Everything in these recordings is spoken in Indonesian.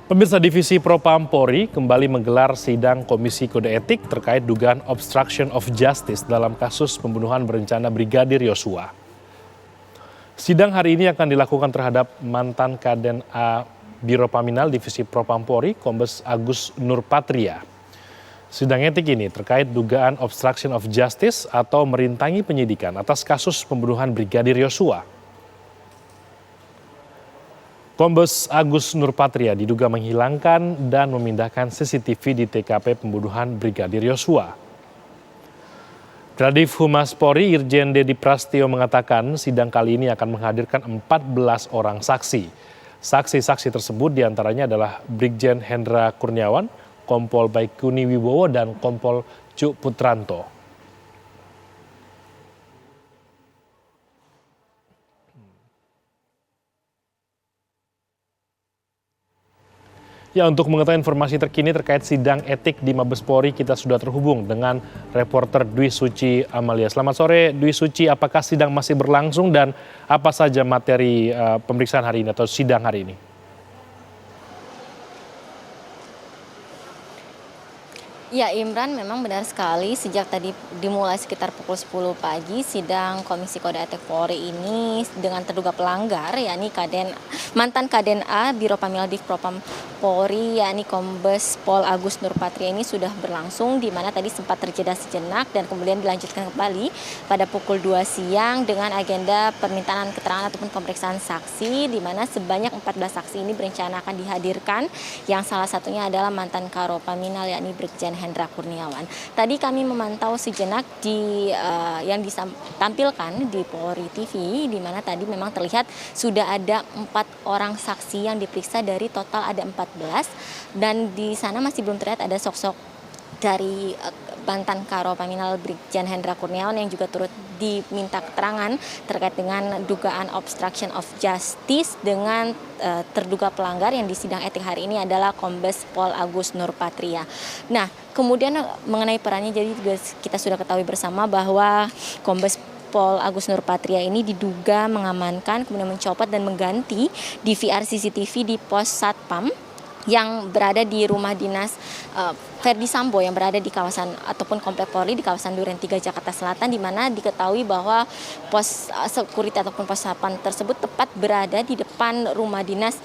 Pemirsa Divisi Propam Polri kembali menggelar sidang Komisi Kode Etik terkait dugaan obstruction of justice dalam kasus pembunuhan berencana Brigadir Yosua. Sidang hari ini akan dilakukan terhadap mantan Kaden A Biro Paminal Divisi Propam Polri, Kombes Agus Nurpatria. Sidang etik ini terkait dugaan obstruction of justice atau merintangi penyidikan atas kasus pembunuhan Brigadir Yosua. Kombes Agus Nurpatria diduga menghilangkan dan memindahkan CCTV di TKP pembunuhan Brigadir Yosua. Kadif Humas Polri Irjen Dedi Prastio mengatakan sidang kali ini akan menghadirkan 14 orang saksi. Saksi-saksi tersebut diantaranya adalah Brigjen Hendra Kurniawan, Kompol Baikuni Wibowo, dan Kompol Cuk Putranto. Ya, untuk mengetahui informasi terkini terkait sidang etik di Mabes Polri, kita sudah terhubung dengan reporter Dwi Suci Amalia. Selamat sore Dwi Suci, apakah sidang masih berlangsung dan apa saja materi pemeriksaan hari ini atau sidang hari ini? Ya Imran, memang benar sekali sejak tadi dimulai sekitar pukul 10 pagi sidang Komisi Kode Etik Polri ini dengan terduga pelanggar yakni mantan Kaden A Biro Paminal Div Propam Polri yakni Kombes Pol Agus Nurpatria ini sudah berlangsung, di mana tadi sempat terjeda sejenak dan kemudian dilanjutkan kembali pada pukul 2 siang dengan agenda permintaan keterangan ataupun pemeriksaan saksi, di mana sebanyak 14 saksi ini berencana akan dihadirkan, yang salah satunya adalah mantan Karo Paminal yakni Brigjen Hendra Kurniawan. Tadi kami memantau sejenak yang ditampilkan di Polri TV, di mana tadi memang terlihat sudah ada 4 orang saksi yang diperiksa dari total ada 14, dan di sana masih belum terlihat ada sosok dari mantan Karo Paminal Brigjen Hendra Kurniawan yang juga turut diminta keterangan terkait dengan dugaan obstruction of justice dengan terduga pelanggar yang di sidang etik hari ini adalah Kombes Pol Agus Nurpatria. Nah, kemudian mengenai perannya, jadi juga kita sudah ketahui bersama bahwa Kombes Pol Agus Nurpatria ini diduga mengamankan, kemudian mencopot dan mengganti DVR CCTV di pos Satpam yang berada di rumah dinas Ferdi Sambo yang berada di kawasan ataupun komplek Polri di kawasan Duren 3 Jakarta Selatan, di mana diketahui bahwa pos security ataupun pos satpam tersebut tepat berada di depan rumah dinas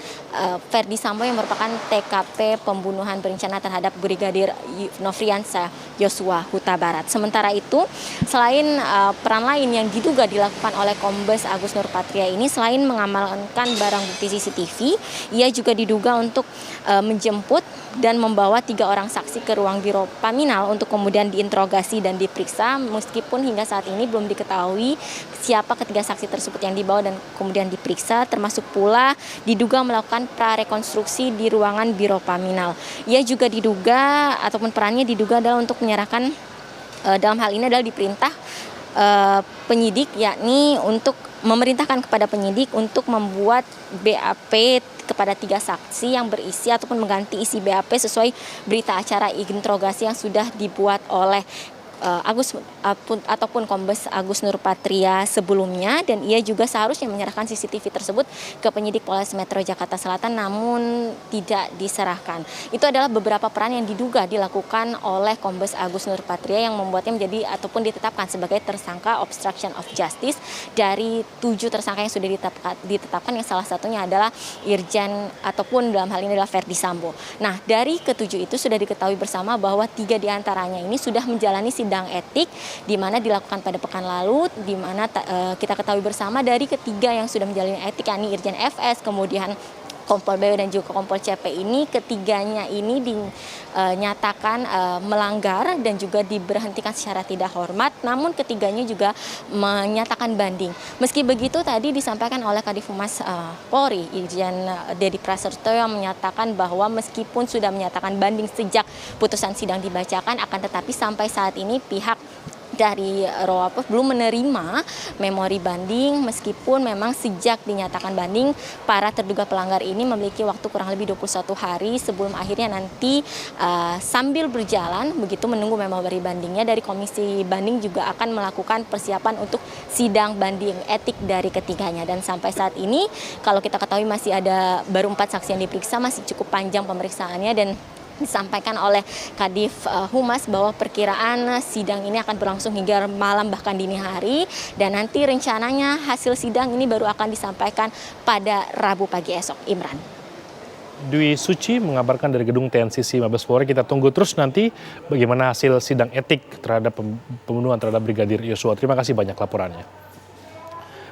Ferdi Sambo yang merupakan TKP pembunuhan berencana terhadap Brigadir Nofriansah Yosua Huta Barat. Sementara itu, selain peran lain yang diduga dilakukan oleh Kombes Agus Nurpatria ini, selain mengamankan barang bukti CCTV, ia juga diduga untuk menjemput dan membawa 3 orang saksi ke ruang Biro Paminal untuk kemudian diinterogasi dan diperiksa, meskipun hingga saat ini belum diketahui siapa ketiga saksi tersebut yang dibawa dan kemudian diperiksa, termasuk pula diduga melakukan prarekonstruksi di ruangan Biro Paminal. Ia juga diduga ataupun perannya diduga adalah untuk menyerahkan, dalam hal ini adalah diperintah penyidik, yakni untuk memerintahkan kepada penyidik untuk membuat BAP kepada 3 saksi yang berisi ataupun mengganti isi BAP sesuai berita acara interogasi yang sudah dibuat oleh ataupun Kombes Agus Nurpatria sebelumnya, dan ia juga seharusnya menyerahkan CCTV tersebut ke penyidik Polres Metro Jakarta Selatan namun tidak diserahkan. Itu adalah beberapa peran yang diduga dilakukan oleh Kombes Agus Nurpatria yang membuatnya menjadi ataupun ditetapkan sebagai tersangka obstruction of justice dari 7 tersangka yang sudah ditetapkan, yang salah satunya adalah Irjen ataupun dalam hal ini adalah Ferdi Sambo. Nah, dari ke-7 itu sudah diketahui bersama bahwa 3 diantaranya ini sudah menjalani sidang etik, di mana dilakukan pada pekan lalu, di mana kita ketahui bersama dari ketiga yang sudah menjalani etik, yakni Irjen FS, kemudian Kompol BW dan juga Kompol CP ini, ketiganya ini dinyatakan melanggar dan juga diberhentikan secara tidak hormat, namun ketiganya juga menyatakan banding. Meski begitu, tadi disampaikan oleh Kadif Humas Polri Irjen Dedi Prastio yang menyatakan bahwa meskipun sudah menyatakan banding sejak putusan sidang dibacakan, akan tetapi sampai saat ini pihak dari Roapov belum menerima memori banding meskipun memang sejak dinyatakan banding para terduga pelanggar ini memiliki waktu kurang lebih 21 hari sebelum akhirnya nanti sambil berjalan begitu menunggu memori bandingnya dari Komisi Banding juga akan melakukan persiapan untuk sidang banding etik dari ketiganya. Dan sampai saat ini kalau kita ketahui masih ada baru 4 saksi yang diperiksa, masih cukup panjang pemeriksaannya dan disampaikan oleh Kadif Humas bahwa perkiraan sidang ini akan berlangsung hingga malam bahkan dini hari dan nanti rencananya hasil sidang ini baru akan disampaikan pada Rabu pagi esok. Imran. Dwi Suci mengabarkan dari gedung TNCC Mabes Polri. Kita tunggu terus nanti bagaimana hasil sidang etik terhadap pembunuhan terhadap Brigadir Yosua. Terima kasih banyak laporannya.